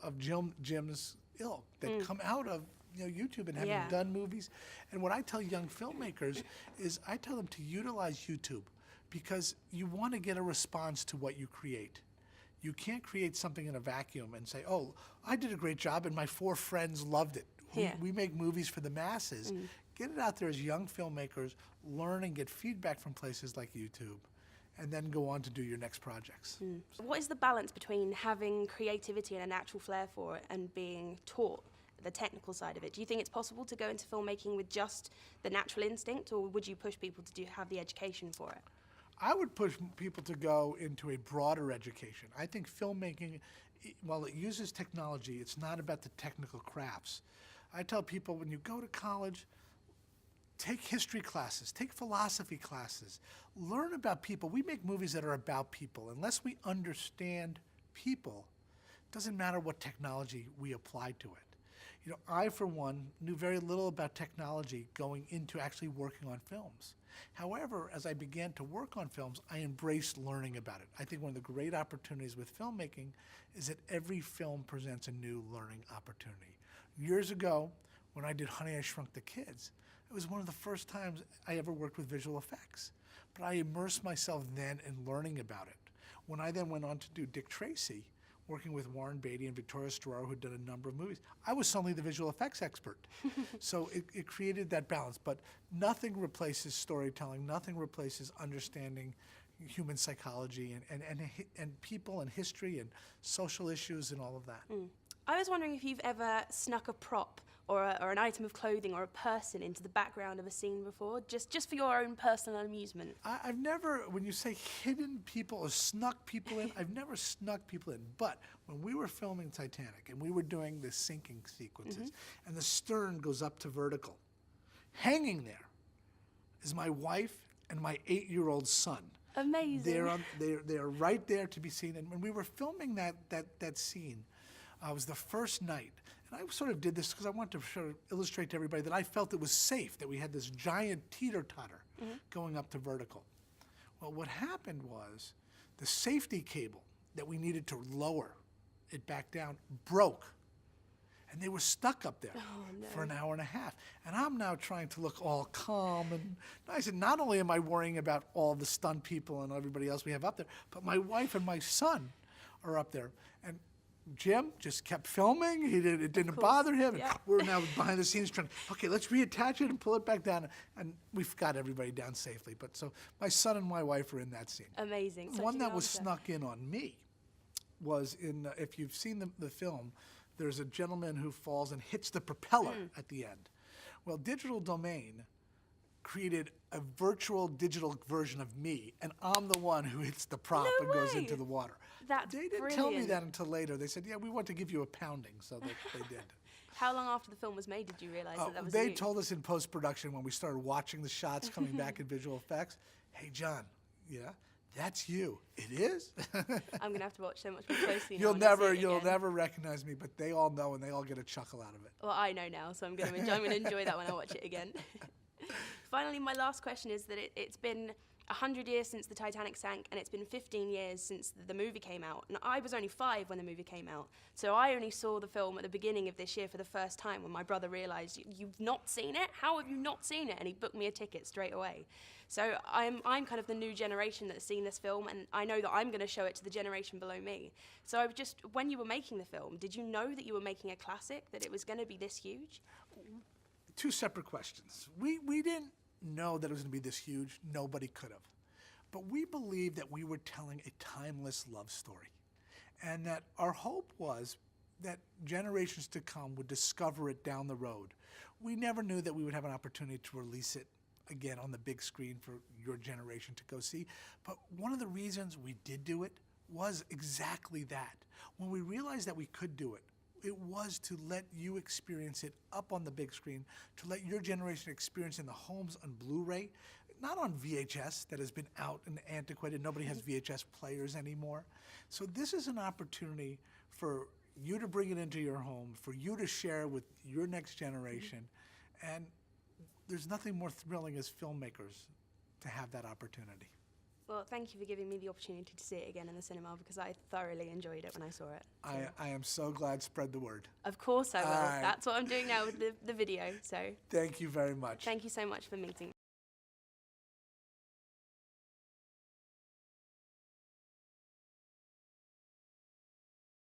Of Jim's ilk that come out of YouTube and having done movies. And what I tell young filmmakers is I tell them to utilize YouTube because you want to get a response to what you create. You can't create something in a vacuum and say, oh, I did a great job and my 4 friends loved it. We make movies for the masses. Get it out there as young filmmakers, learn and get feedback from places like YouTube, and then go on to do your next projects. What is the balance between having creativity and a natural flair for it and being taught the technical side of it? Do you think it's possible to go into filmmaking with just the natural instinct, or would you push people to have the education for it? I would push people to go into a broader education. I think filmmaking, while it uses technology, it's not about the technical crafts. I tell people when you go to college, take history classes, take philosophy classes, learn about people. We make movies that are about people. Unless we understand people, it doesn't matter what technology we apply to it. I, for one, knew very little about technology going into actually working on films. However, as I began to work on films, I embraced learning about it. I think one of the great opportunities with filmmaking is that every film presents a new learning opportunity. Years ago, when I did Honey, I Shrunk the Kids, it was one of the first times I ever worked with visual effects. But I immersed myself then in learning about it. When I then went on to do Dick Tracy, working with Warren Beatty and Victoria Storaro, who'd done a number of movies, I was suddenly the visual effects expert. So it created that balance. But nothing replaces storytelling, nothing replaces understanding human psychology and people and history and social issues and all of that. I was wondering if you've ever snuck a prop or an item of clothing or a person into the background of a scene before, just for your own personal amusement. I've never, when you say hidden people or snuck people in, I've never snuck people in. But when we were filming Titanic and we were doing the sinking sequences and the stern goes up to vertical, hanging there is my wife and my 8-year-old son. Amazing. They're right there to be seen. And when we were filming that scene, it was the first night. And I sort of did this because I wanted to sort of illustrate to everybody that I felt it was safe, that we had this giant teeter-totter going up to vertical. Well, what happened was the safety cable that we needed to lower it back down broke. And they were stuck up there for an hour and a half. And I'm now trying to look all calm and nice. And not only am I worrying about all the stunt people and everybody else we have up there, but my wife and my son are up there. And Jim just kept filming. It didn't bother him. Yeah. We're now behind the scenes trying, okay, let's reattach it and pull it back down. And we've got everybody down safely. But so my son and my wife are in that scene. Amazing. The one that was snuck in on me was in, if you've seen the film, there's a gentleman who falls and hits the propeller at the end. Well, Digital Domain created a virtual digital version of me, and I'm the one who hits the prop and goes into the water. That's They didn't tell me that until later. They said, yeah, we want to give you a pounding, so they did. How long after the film was made did you realize that was They you? told us in post-production when we started watching the shots coming back in visual effects, hey, John, that's you. It is? I'm going to have to watch so much more closely now. You'll never recognize me, but they all know and they all get a chuckle out of it. Well, I know now, so I'm going to enjoy that when I watch it again. Finally, my last question is that it's been 100 years since the Titanic sank, and it's been 15 years since the movie came out. And I was only 5 when the movie came out, so I only saw the film at the beginning of this year for the first time when my brother realised, you've not seen it? How have you not seen it? And he booked me a ticket straight away. So I'm kind of the new generation that's seen this film, and I know that I'm going to show it to the generation below me. So when you were making the film, did you know that you were making a classic, that it was going to be this huge? 2 separate questions. We didn't know that it was going to be this huge. Nobody could have. But we believed that we were telling a timeless love story, and that our hope was that generations to come would discover it down the road. We never knew that we would have an opportunity to release it again on the big screen for your generation to go see. But one of the reasons we did do it was exactly that. When we realized that we could do it, it was to let you experience it up on the big screen, to let your generation experience in the homes on Blu-ray, not on VHS that has been out and antiquated. Nobody has VHS players anymore. So this is an opportunity for you to bring it into your home, for you to share with your next generation. And there's nothing more thrilling as filmmakers to have that opportunity. Well, thank you for giving me the opportunity to see it again in the cinema, because I thoroughly enjoyed it when I saw it. I am so glad. Spread the word. Of course I will. All right. That's what I'm doing now with the video. So Thank you very much. thank you so much for meeting me.